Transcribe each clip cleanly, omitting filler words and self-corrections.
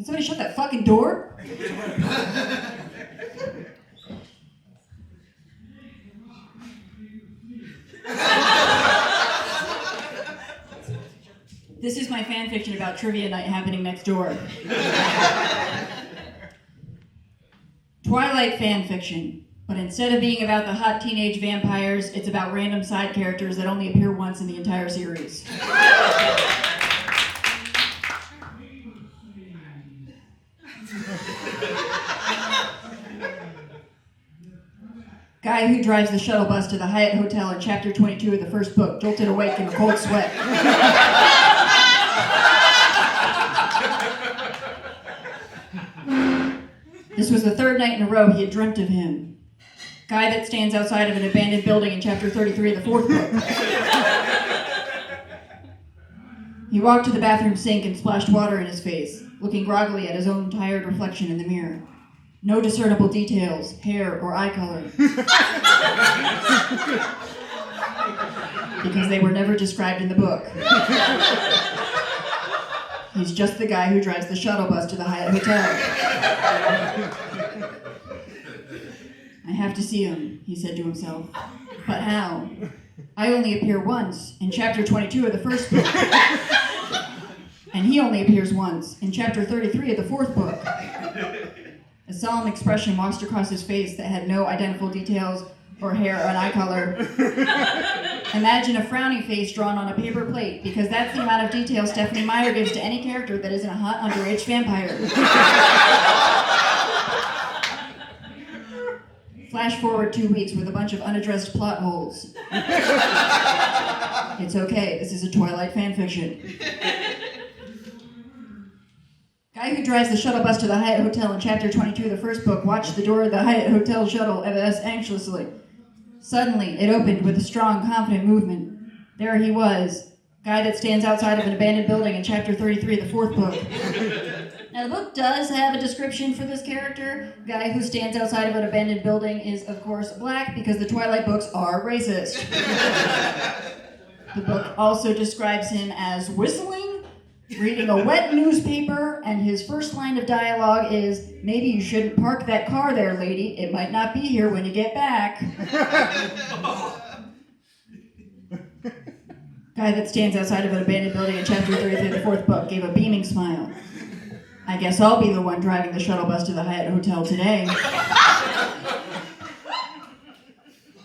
Can somebody shut that fucking door? This is my fan fiction about trivia night happening next door. Twilight fan fiction, but instead of being about the hot teenage vampires, it's about random side characters that only appear once in the entire series. Guy who drives the shuttle bus to the Hyatt Hotel in chapter 22 of the first book, jolted awake in a cold sweat. This was the third night in a row he had dreamt of him. Guy that stands outside of an abandoned building in chapter 33 of the fourth book. He walked to the bathroom sink and splashed water in his face, looking groggily at his own tired reflection in the mirror. No discernible details, hair, or eye color. Because they were never described in the book. He's just the guy who drives the shuttle bus to the Hyatt Hotel. I have to see him, he said to himself. But how? I only appear once, in chapter 22 of the first book. And he only appears once, in chapter 33 of the fourth book. A solemn expression washed across his face that had no identifiable details or hair or an eye color. Imagine a frowny face drawn on a paper plate, because that's the amount of detail Stephanie Meyer gives to any character that isn't a hot underage vampire. Flash forward 2 weeks with a bunch of unaddressed plot holes. It's okay, this is a Twilight fanfiction. Guy who drives the shuttle bus to the Hyatt Hotel in chapter 22 of the first book watched the door of the Hyatt Hotel shuttle anxiously. Suddenly, it opened with a strong, confident movement. There he was, guy that stands outside of an abandoned building in chapter 33 of the fourth book. Now, the book does have a description for this character. Guy who stands outside of an abandoned building is, of course, black, because the Twilight books are racist. The book also describes him as whistling, reading a wet newspaper, and his first line of dialogue is, "Maybe you shouldn't park that car there, lady. It might not be here when you get back." Guy that stands outside of an abandoned building in chapter 33 of the fourth book gave a beaming smile. I guess I'll be the one driving the shuttle bus to the Hyatt Hotel today.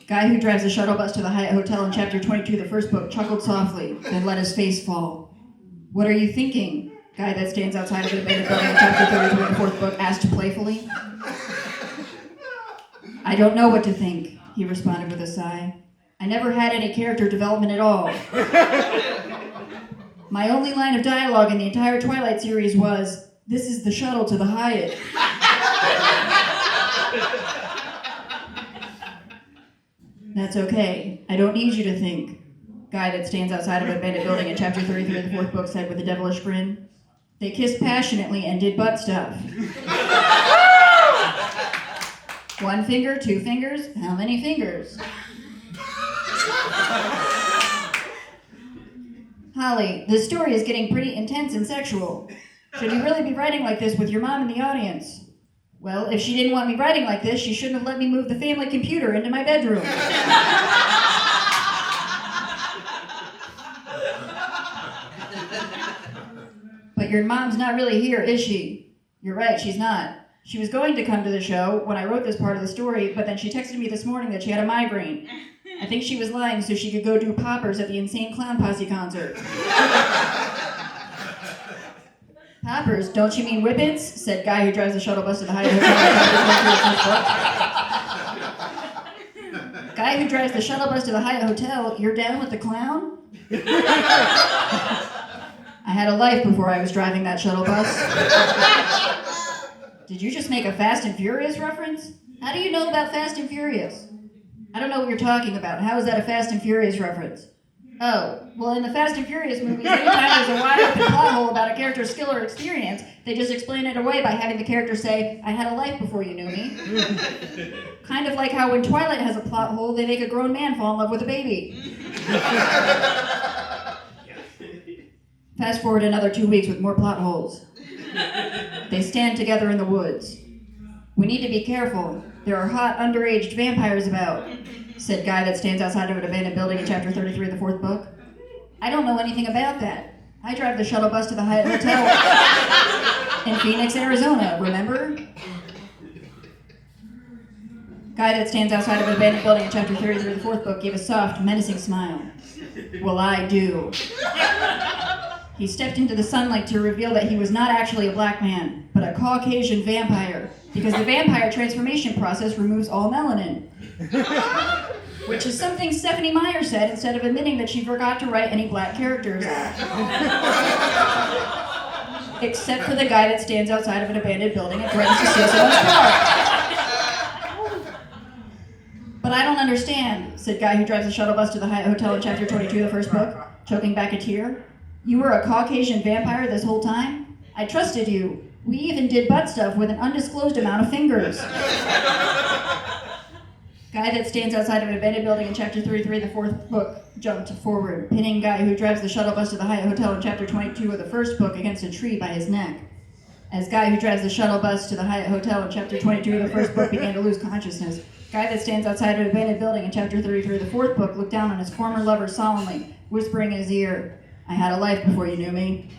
Guy who drives the shuttle bus to the Hyatt Hotel in chapter 22 of the first book chuckled softly, then let his face fall. "What are you thinking?" Guy that stands outside of an abandoned building in chapter 33 of the fourth book asked playfully. "I don't know what to think," he responded with a sigh. "I never had any character development at all. My only line of dialogue in the entire Twilight series was, 'This is the shuttle to the Hyatt.'" "That's okay. I don't need you to think," Guy that stands outside of an abandoned building in chapter 33 of the fourth book said with a devilish grin. "They kissed passionately and did butt stuff." "1 finger, 2 fingers, how many fingers?" "Holly, this story is getting pretty intense and sexual. Should you really be writing like this with your mom in the audience?" "Well, if she didn't want me writing like this, she shouldn't have let me move the family computer into my bedroom." "But your mom's not really here, is she?" "You're right, she's not. She was going to come to the show when I wrote this part of the story, but then she texted me this morning that she had a migraine. I think she was lying so she could go do poppers at the Insane Clown Posse concert." "Poppers? Don't you mean whippets?" said Guy who drives the shuttle bus to the Hyatt Hotel. "Guy who drives the shuttle bus to the Hyatt Hotel, you're down with the clown?" "I had a life before I was driving that shuttle bus." "Did you just make a Fast and Furious reference? How do you know about Fast and Furious?" "I don't know what you're talking about. How is that a Fast and Furious reference?" "Oh, well, in the Fast and Furious movies, anytime there's a wide open plot hole about a character's skill or experience, they just explain it away by having the character say, 'I had a life before you knew me.' Kind of like how when Twilight has a plot hole, they make a grown man fall in love with a baby." Fast forward another 2 weeks with more plot holes. They stand together in the woods. We need to be careful. There are hot, underage vampires about, said guy that stands outside of an abandoned building in chapter 33 of the fourth book. I don't know anything about that. I drive the shuttle bus to the Hyatt Hotel in Phoenix, Arizona, remember? Guy that stands outside of an abandoned building in chapter 33 of the fourth book gave a soft, menacing smile. Well, I do. He stepped into the sunlight to reveal that he was not actually a black man, but a Caucasian vampire, because the vampire transformation process removes all melanin. Which is something Stephanie Meyer said instead of admitting that she forgot to write any black characters. Except for the guy that stands outside of an abandoned building and threatens to steal someone's car. But I don't understand, said guy who drives the shuttle bus to the Hyatt Hotel in chapter 22 of the first book, choking back a tear. You were a Caucasian vampire this whole time? I trusted you. We even did butt stuff with an undisclosed amount of fingers. Guy that stands outside of an abandoned building in chapter 33 of the fourth book jumped forward, pinning guy who drives the shuttle bus to the Hyatt Hotel in chapter 22 of the first book against a tree by his neck. As guy who drives the shuttle bus to the Hyatt Hotel in chapter 22 of the first book began to lose consciousness, guy that stands outside of an abandoned building in chapter 33 of the fourth book looked down on his former lover solemnly, whispering in his ear, I had a life before you knew me.